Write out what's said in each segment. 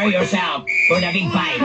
prepare yourself for the big fight.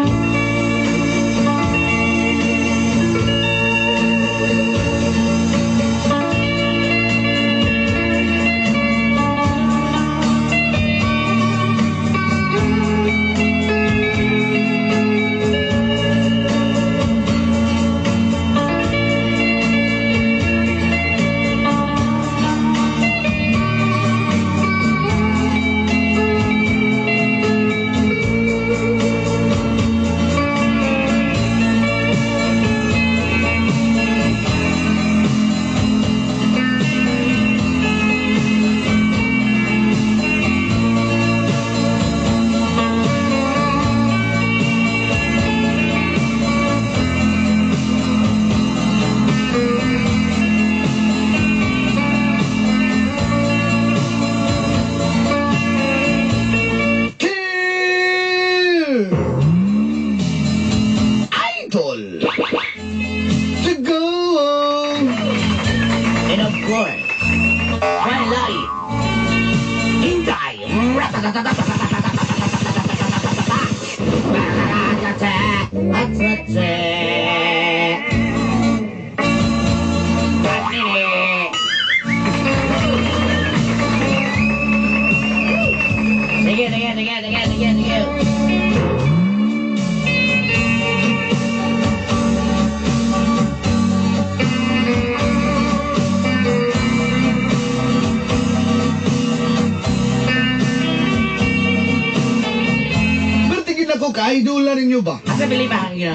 Idol na rin nyo ba? Asa bilibahan nyo?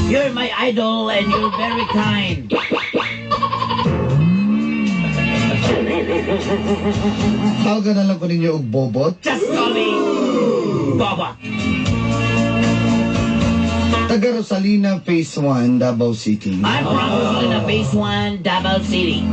You're my idol and you're very kind. Tawag na lang ko ninyo og Bobot. Just call me Bobot. Taga Rosalina, Phase 1, Davao City. I'm from Rosalina, Phase 1, Davao City.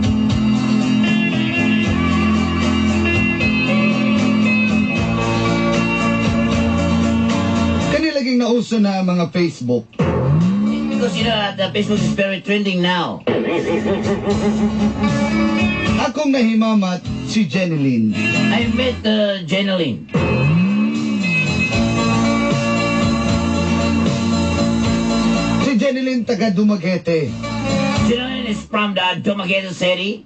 Laging nauso na mga Facebook. Because you know the Facebook is very trending now. Akong nahimamat si Jeneline. I met Jeneline. Si Jeneline taga Dumaguete. Jeneline is from the Dumaguete City.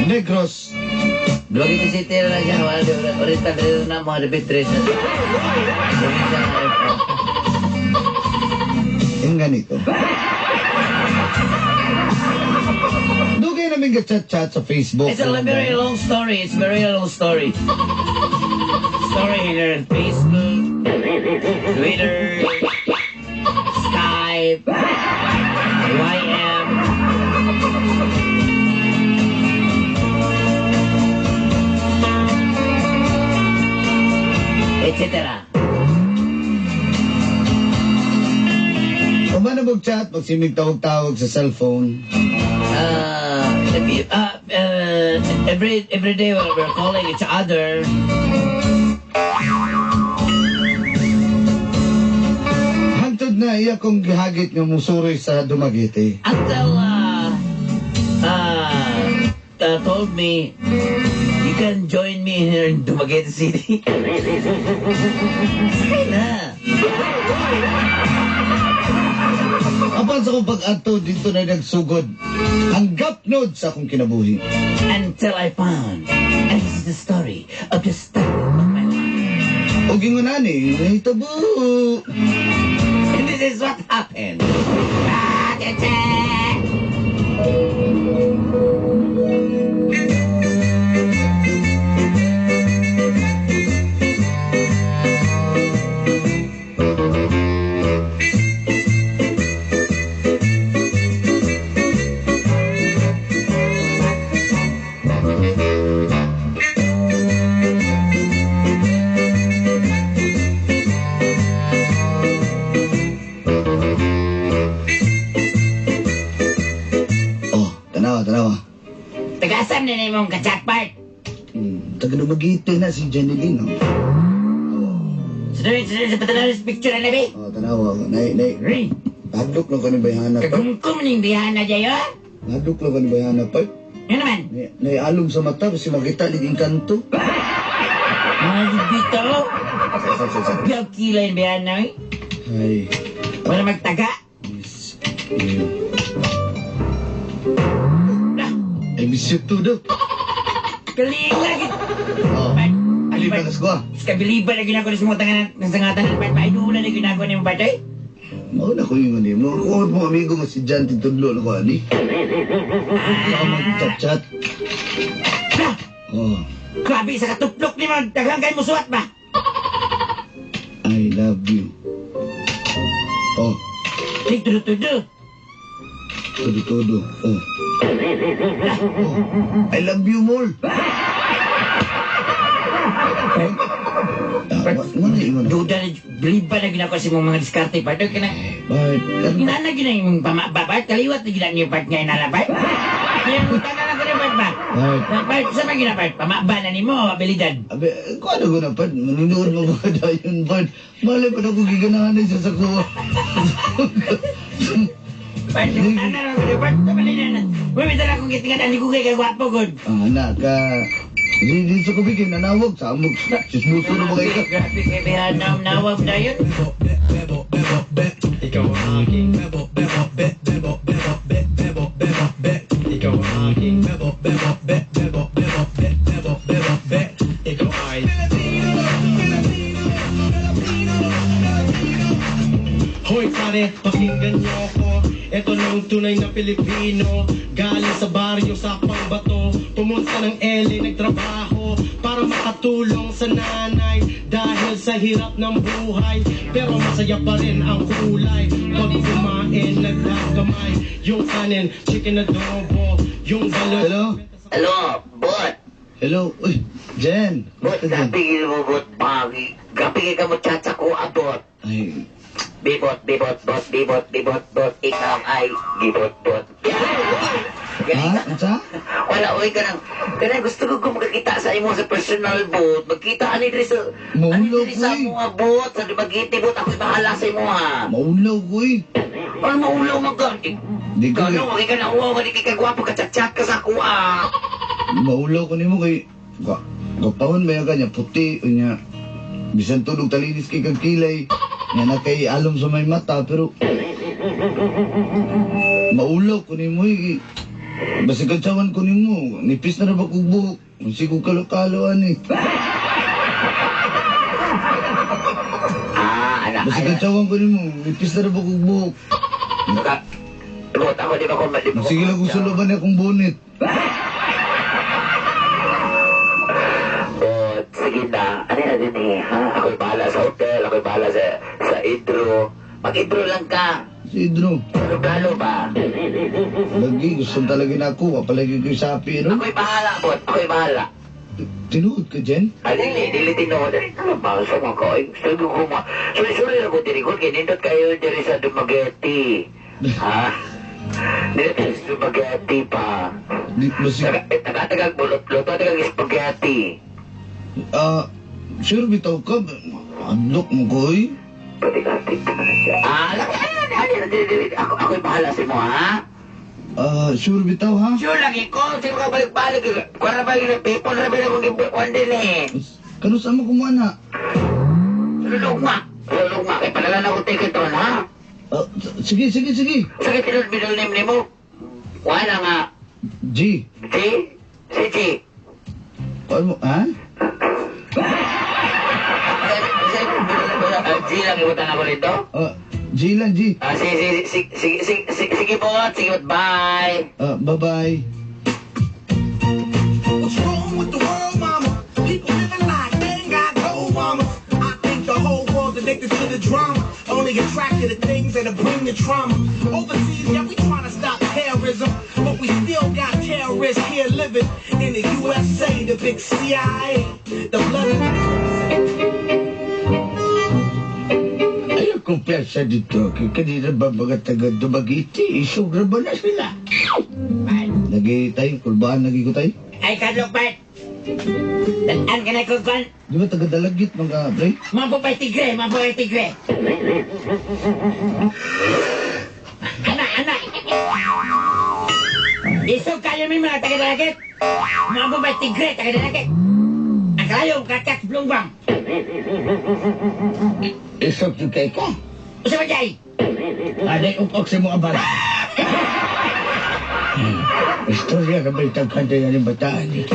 Negros. Dumaguete City na siya. Oriental na mga repetres na siya. Yung ganito. Dugay namin ka-chat-chat sa Facebook. It's a very long story. It's a very long story. Story here on Facebook, Twitter, Skype, YM. Etc. Kung ba na mag-chat, magsimig tawag-tawag sa cellphone? Every day we're calling each other. Hantod na iya kong gihagit nga musuroy sa Dumaguete. Until told me you can join me here in Dumaguete City. Say na. Apan sa kong pag-ato dito na nagsugod ang gapnod sa akong kinabuhi. Until I found, and this is the story of the start of my life. O gingunani, nahitabo. And this is what happened. Tanawa. Tagasan na mong ka-chatpart. Taga Dumaguete na si Jeneline, no? Sunod sa patanaw sa picture na nabi. Tanawa. Hadlok lang ka ni Bayhana, pa. Kagumkum ning bihana dyan. Hadlok lang ka ni Bayhana, pa. Yun naman. Naialog sa mata kasi makita liging kanto. Mga bito. Sa. Gab kilay ba yan, ay? Ay, Wala magtaga. miss you. Nah, I miss you too, do. kaling lagi. Oh, alibagas ko ah. Kabiliban na ginagawa sa mga tangan ng sangatan ng pat. Maidulan na ginagawa ng patay. Mauna ko yung ano mo. Kuha mo amigo nga si Jan Titudlo na ko, ani. Saka mag-chat-chat. Nah, Oh, grabe sa katuplok ni mga daghang kayo mo suwat ba? I love you. Oh, Tig tudo-tudo. todo. Oh. Oh, I love you more. Mana yung ano? Duda na, biliban na ginagawa sa mga diskarte pa. Doon ka na, Bakit? Inana gina yung pamababat, kaliwat na gina niyo part ngayon nalabay. Yung tanan ako na part ba? Part, sa mga ginapart, pamaba na ni mo, abilidad. Abe, kung ano ko na, Pad? Manunood mo ba yun, Pad? Malay pa na kung giganahan na siya sa kuha. Part, tanan ako na part, tabali na. Bumita na akong kitingan, hindi ko kay kagwapo, good. Anak ka. Di sa kubigin, nanawag sa amog. Sismuso na mga ika. Grabe kay Behanam, nawag na yun. Ikaw ang aking bebo, bebo, bebo, bebo, bebo, bebo, ikaw ang aking bebo, bebo, bebo, bebo, bebo, bebo, ikaw ay Hoy pare, pakinggan niyo ako. Ito na ang tunay na Pilipino. Galing sa baryo sa Pangbato. Pumunta ng LA, nagtrabaho para makatulong sa nanay. Dahil sa hirap ng buhay, pero masaya pa rin ang kulay. Pag kumain, nagkakamay. Yung kanin, chicken adobo. Yung balot. Hello? Hello, bot. Hello? Uy, Jen. Bot, Basta Jen. gapigil mo, bot, pagi. Gapigil ka mo, tsatsa ko, abot. Ay, Bibot, bot. Ikaw ay gibot, bot. ha? Ano sa? Wala, oy, kanang gusto ko makakita sa imo sa personal bot. Magkita, ani diri sa... Maulaw Ani diri sa ko eh. mga bot. Sa magiti bot, ako'y bahala sa imo, ha. Maulaw ko eh. Ano maulaw mag... Di ko eh. Gano, kay ka na uwaw, kay ka gwapo, kachat-chat ka sa kuha. Maulaw ko nimo kay... Kapahon ba yung kanya? Puti, niya. Bisan tulog talinis kay kang kilay. Nga na kay alom sa may mata, pero... Maulaw ko nimo eh. Basta kantsawan ko nimo. Nipis na ba kong buhok? Kasi kong kalokaloan eh. Anak, Basta kantsawan ko nimo. Nipis na ba kong buhok? Bot, ako di ba kung malipot? Sige lang gusto laban niya akong bonnet. Bot, sige na. Ano na din eh, ha? Ako'y bahala sa hotel, ako'y bahala sa intro. Mag-intro lang ka. Si Idro. Lalo ba? Lagi, gusto talaga na ako. Palagi ko yung sapi, no? Ako'y bahala, bot. Ako'y bahala. Tinuod ka, Jen? Dili tinood. Ano ba? Sa mga ko? Gusto ko kuma. Sorry lang ko tinigod. Kinindot kayo diri sa Dumaguete. Ha? Dili tayo sa Dumaguete pa. Masig... Tagatagag bulot. Luto tagang spaghetti. Sure bitaw ka. Adlok mo ko, eh. Pati-kati. Ako'y bahala sa mo, ha? Sure bitaw, ha? Sure lagi ko. Sino ka balik-balik? Kung na ba yung people na ba yung ibuwan din eh? Kano sa mo kumana? Lulugma. Kaya pala na ako ticket on, ha? Sige. Sakit tinod middle name ni mo. Wala nga. G. G? Si G. Ano mo, ha? G lang ibutan ako nito? G lang, G. Sige bot. Bye. Bye-bye. What's wrong with the world, mama? People living like they ain't got gold, mama. I think the whole world's addicted to the drama. Only attracted to things that'll bring the trauma. Overseas, yeah, we trying to stop terrorism. But we still got terrorists here living in the USA, the big CIA, the blood of the Ayaw kong piyasa dito. Kanina ba mga taga Dumaguete? Isura ba na sila? Lagi tayo, kulbaan lagi ko tayo. Ay, Carlo Bart. Dalaan ka na kukuan. Di ba taga Dalagit mga pre? Mapupay tigre. Anak. Isog kayo may mga taga-dalagit. Mapupay tigre, taga-dalagit. Ang kalayong kakak blungbang. Isok yung kay ka. Usa ba jay? Aday ukok sa mga bala. Istorya ka ba itang kanta yan yung bataan eh.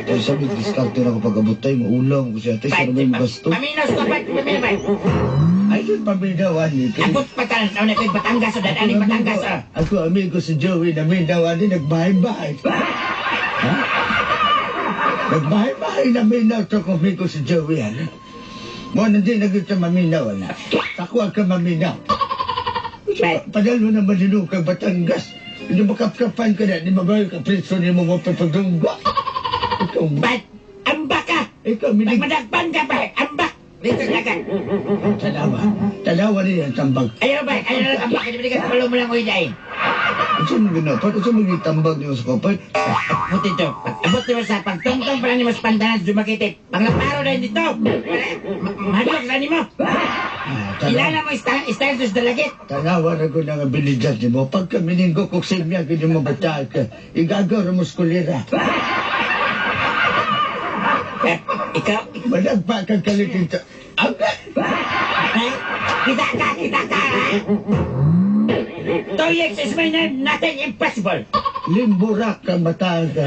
Tayo sabi, discount na ako pag-abot tayo, maulang ko siya. Tayo sa naman yung gasto. Paminaw sa kapat, paminaw. Ay, yun paminawan eh. Abot patalan, ako na ko'y Batangas o dad, aning Batangas o. Ako, amigo si Joey, naminawan eh, nagbahay-bahay. Ha? Nagbahay-bahay naminaw ito kung amigo si Joey, ano? Mo, hindi naging sa maminaw, ano? Ako ang kaminaw. Padalo na malinukang Batangas. Hindi makapkapan ka na, hindi mabayo ka preso ni mo mapapagdungga. Ikaw, Ba't? Ambak ka! ikaw, minig. Magmadagpan ka ba? Ambak! Dito sa dagat. Tanawa. Tanawa niya ang tambag. Ayaw ba? Ayaw na lang ambak. Hindi ka kapalo mo lang ko dyan. Ito mo ginapat? Ito mo gitambag niyo sa kapat? Abot ito. Abot mo sa pagtongtong para ni mas pandanas dumakitip. Panglaparo na dito. Mahadlok na ni mo. Ilala mo status dalagit. Tanawa na ko ng abilidad ni mo. Pagka mininggo kong simya, hindi mo bata ka. Igagaw na muskulira. Ikaw, Malagpa kang kalikita. Agad! kita ka. Toyex is my name, nothing impossible. Limburak ka mata ka.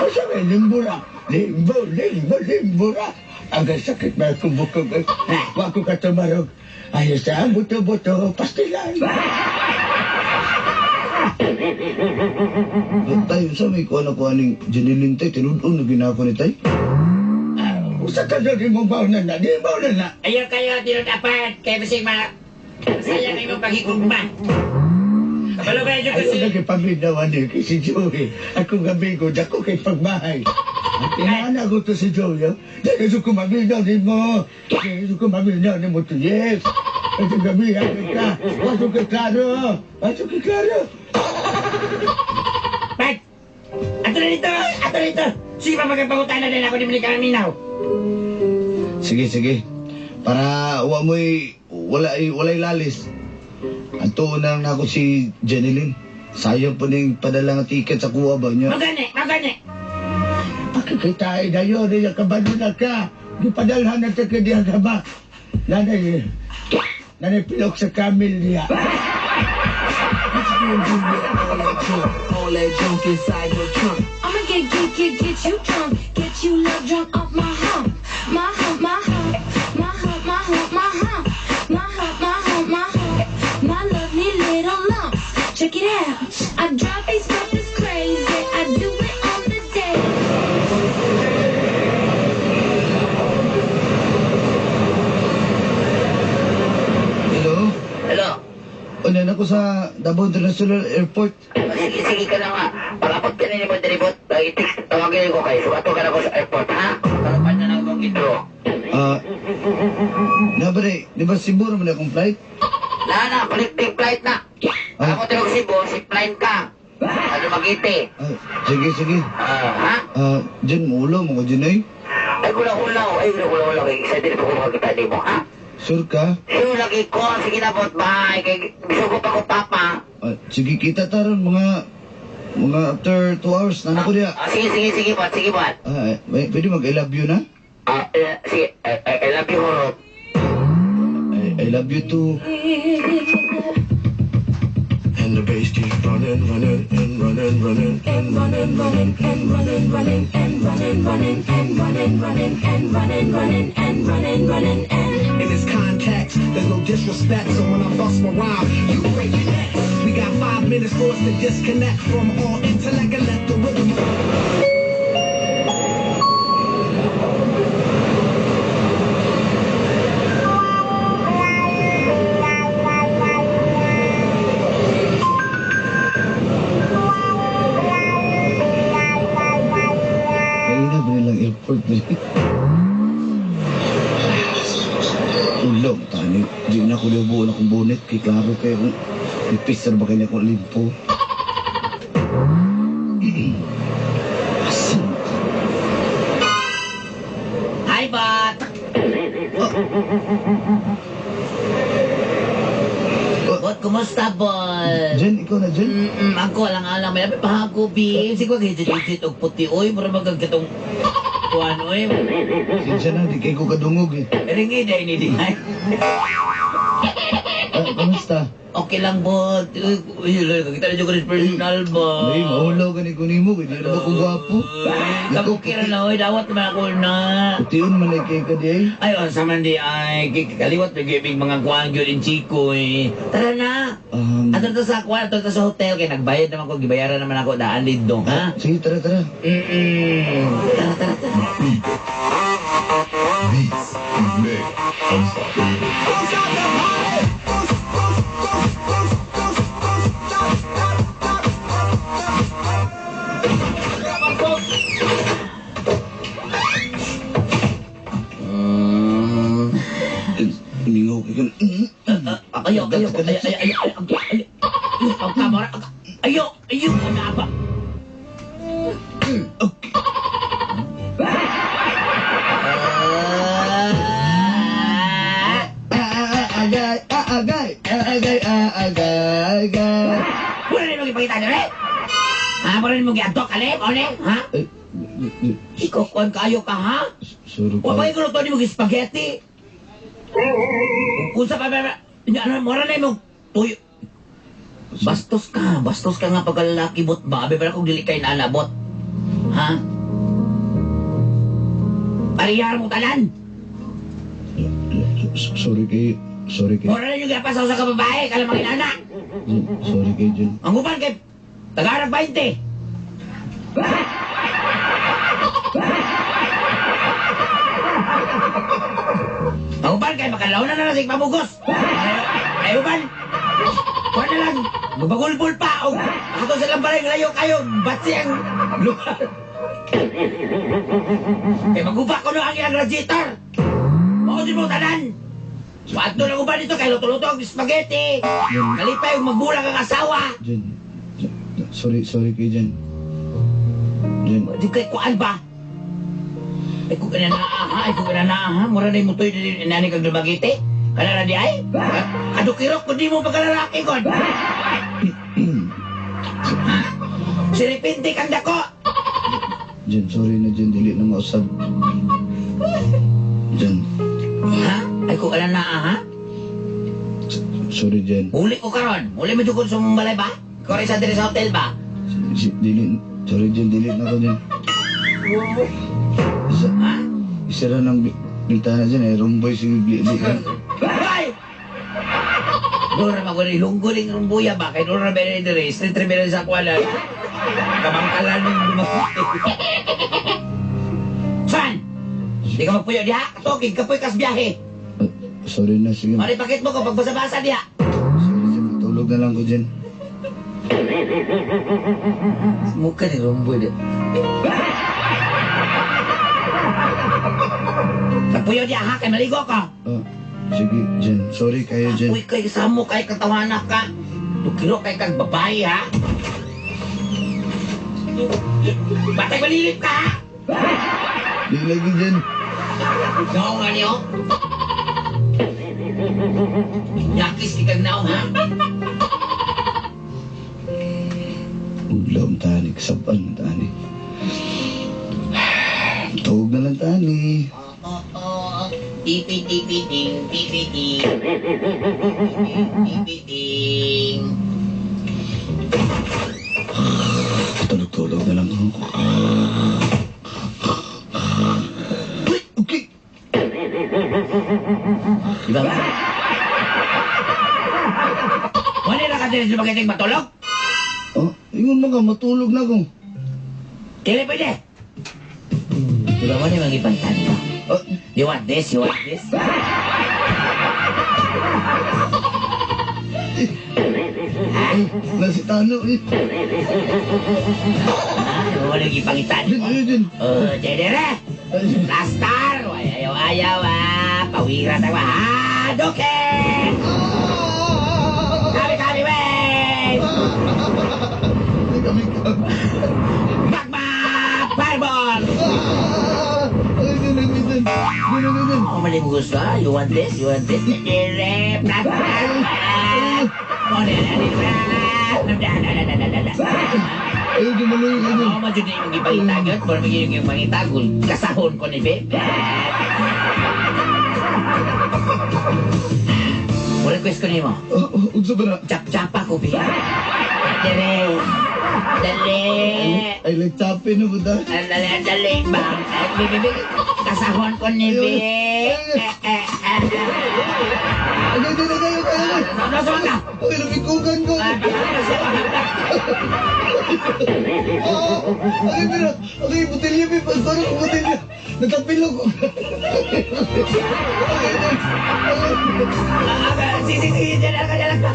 O sabi, limburak. Limburak. Ang sakit na akong bukog. Wako ka tumarog. Ayos sa buto-buto, pastilan. Tayo sa may kuha na kuha ng Janilintay, tinudon na ginako ni Tay. Usa ka doon, di mo baunan na. Ayaw kayo, di dapat. Kaya masing masaya kayo mong paghigugma. Kabalo ba yun Ayaw kasi? nagipaminawan ni si Joey. Ako gabi ko, dako kay pagbahay. Ang pinana ko to si Joey. Dahil ko maminaw ni mo. Dahil ko maminaw ni mo to, yes. Ito gabi, hagin ka. Pasok kay Claro. Pat! Ato na dito! Sige pa magpangutana din ako di mo ka minaw. Sige. Para walay lalis. Anto na ako si Jeneline. Sayang po ning padala nga ticket sa kuha ba niya. Magani! Pakikita ay dayo, niya kabalo na ka. Di padalhan na ta ka diya ka ba? Nanay pilok sa kamil niya. All that junk inside your trunk. I'ma get you drunk, get you love drunk off my hump, my hump, my hump, my hump, my hump, my hump, my hump, my hump, my hump, my lovely little lumps. Check it out, I drive these brothers crazy, I do it on the day. Hello? Unan ako sa Davao International Airport. Sige ka lang ha. Pag-apot ka na ni mo, diribot. I-text, tawagin ko kayo. So, ato ka na ko sa airport, ha? Kalapan na lang mong intro. Di ba Cebu naman akong flight? Na, connecting flight na. Ako tinog Cebu, zipline ka. Ano mag-iti? Sige. Ha? Diyan mo ulo mo ko dyan ay. Ay, kulang-ulaw. Excited po kung makita ni mo, ha? Sure ka? Sure, lagi ko. Sige na, bot. Bye. Kaya gusto ko pa ko, papa. Sige, kita taron mga after 2 hours na ako diya. Sige, bot. Pwede mag-I love you na? Sige, I love you, Horot. I love you too. And the bass keeps running and running and running In this context, there's no disrespect, so when I bust my rhyme, you break your neck. We got 5 minutes for us to disconnect from all intellect and let the rhythm. Kanina ba nilang airport na ulog, tani. Di na ko liubuan akong bonnet. Kay klaro kayo kung ipisar ba kanya akong limpo. Asan? Hi, bot! Bot, Kamusta, Bol? Jen, ikaw na, Jen? Ako lang alam. May lapit pa ako, Bi. Sige, hijit-hijit og puti, oy. Para magagkatong kuhan, oy. Sinsya na, di kayo ko kadungog eh. Ringi, dahil hindi ay. Kamusta? Okay lang, Bol. Uy, kita na dyan personal, Bol. Ay, mahulaw ka ni kunimo, hindi na ba ko gwapo? Kapukira na, oy. Dawat naman ako na. Putiyon man ay kayo ka di ay. Ay, sa man di ay. Kaliwat, nag-ibig mga kuhan yun in Chico, eh. Tara na. Ato to sa kuhan, ato to sa hotel. Kaya nagbayad naman ko, gibayaran naman ako. Daan dito, ha? Sige, tara. Tara. Mingaw ka ka. Ayo. Ang kamera. Ayo. Ano ba? Agay. Wala rin mong ipakita nyo, eh? Wala rin mong i-adok, alip, one? Ha? Ikaw, kuhan kayo ka, ha? Sorry Huwag pa. pa ikaw na mong spaghetti. Kung sa mora na mong tuyo. Bastos ka nga pagkalalaki, bot ba? Abe ba akong dili kayo na anabot? Ha? Parihar mo tanan. Sorry kay. Mora na yung gapasaw sa kababae, kalamang inana. Sorry kay Jen. Ang upan kay Tagarag 20. Ang upan kay makalaw na lang pamugos. Ay upan. Kuha na lang. Magbagulbul pa. O ato silang balay layo kayo. Batsi ang lugar. Kaya maguba ko na ang ilang radiator. Maudin mo tanan. Wato lang uban dito kay luto-luto ang spaghetti. Kalipay yung magbulang ang asawa. Jen. Sorry kay Jen. Jen. Di kay kuan ba? Ay kung kanana ha. Mura na yung mutoy na nani kag lumagiti. Kanana di ay? Adukirok kung di mo pagkalalaki kon. Siripinti kang dako. Jen, sorry na Jen. Dili na mausap. Jen. Ha? Ay kung kanana ha? Sorry Jen. Uli ko karon. Uli mo jukod sa mong balay ba? Ikaw rin sa diri sa hotel ba? Dili. Sorry Jen. Dili na ko Jen. Ha? Isa na ng bintana dyan eh. Rumboy si Bli. Ay! Doon naman ko rin lungguling rumbuya ba? Kaya doon na ba rin diri? Street tribunal sa kwalan. Kamangkalan yung lumaki. San? Di ka magpuyo diha? Katokig, kapoy kas biyahe. Sorry na. Sige. Mari pakit mo ko pagbasa-basa diha. Sorry Jen. Tulog na lang ko Jen. Mukha ni rumboy diha. Magpuyo diha ha? Kaya maligo ka. Sige Jen. Sorry kayo Jen. Uy, kay samo kay katawanak ka. Tukiro kay kang babae ha. Batay malilip ka ha? Di lagi Jen. Naong nga niyo? Yakis kay kang naong ha? Uglaw ang tani. Kasapal ang tani. Tawag na lang tani. Tipi-tipi-ting, tipi-ting. Tipi-ting. Tulog na lang ako. Okay. Diba ba? Wala na ka din sa magating matulog? Ingon mga matulog na ako. Kailan pwede? Diba mo na yung mag-ipantan mo? You want this? You want this? Nasitano eh. Wala yung ipangitan mo? Jen. Jedere! Lastar! Ayaw-ayaw pawira tayo Doke! Kami, wait! Kami. Magma! Fireball! Jen. Ako mali mo gusto ha? You want this? You want this? Jedere! Lastar! Ayaw di maluhin ano. Oo, madyo na yung ipalitagot. Kung magiging yung mangitagol, kasahon ko ni Bebe. Wala request ko nimo. Unsa ba na? Chap-chapa ko, Bebe. Dali. Dali. Ay, like chapin na mo da. Dali, bang. Bebe, kasahon ko ni Bebe. Agay. Nasa ka? Ay, nabikugan ko. Ay, pero, okay, butilya, may pasarap ang butilya. Natapilog ko. Sige, jalan ka.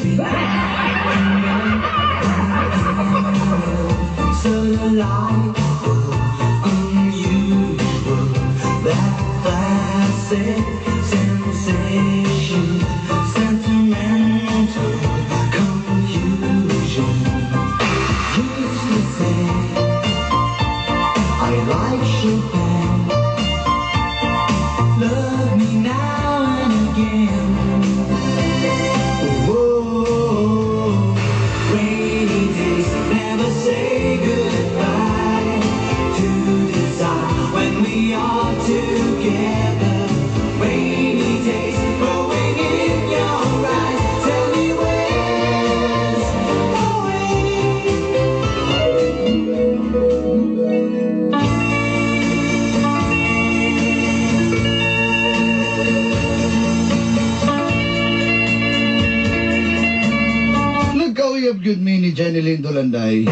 So light, unusual, that classic sensation, sentimental confusion. Used to say I like Chopin, love me now and again. Whoa, rainy days never say goodbye to desire when we are together. Rainy days growing in your eyes. Tell me where's the Nagkauyab yun mi ni Janeline Dolanday.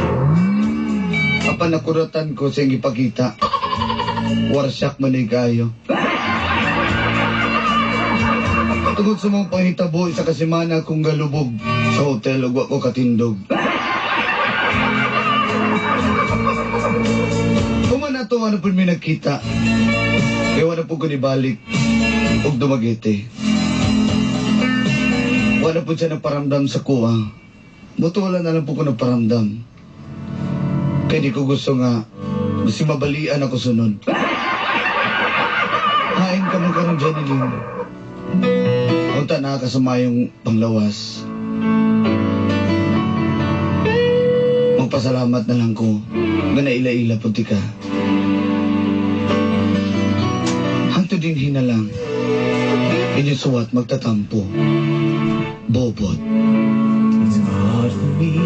Apan nakuratan ko sa ipakita. Warsak man ay kayo. Tungod sa mga panghitabo, isa kasimana akong galubog sa hotel ug wa ko katindog. Human ato ano po may nagkita. Kaya wala po ko nibalik ug dumagiti. Wala po siya nagparamdam sa kuha. Buto wala na lang po ko nagparamdam. Kaya di ko gusto nga mas mabalian ako sunod. Hain ka mo karong Janeline. Unta na kasama yung panglawas. Magpasalamat na lang ko nga naila-ila punti ka. Hanto din hinalang. Inyong suwat magtatampo. Bobot. It's hard for me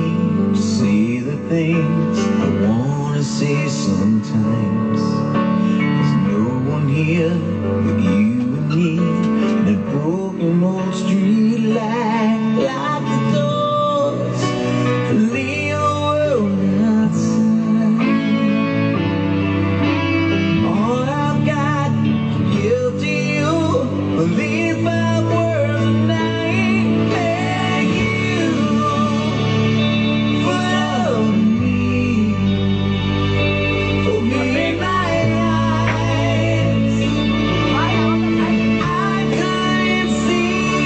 to see the things I wanna see sometimes.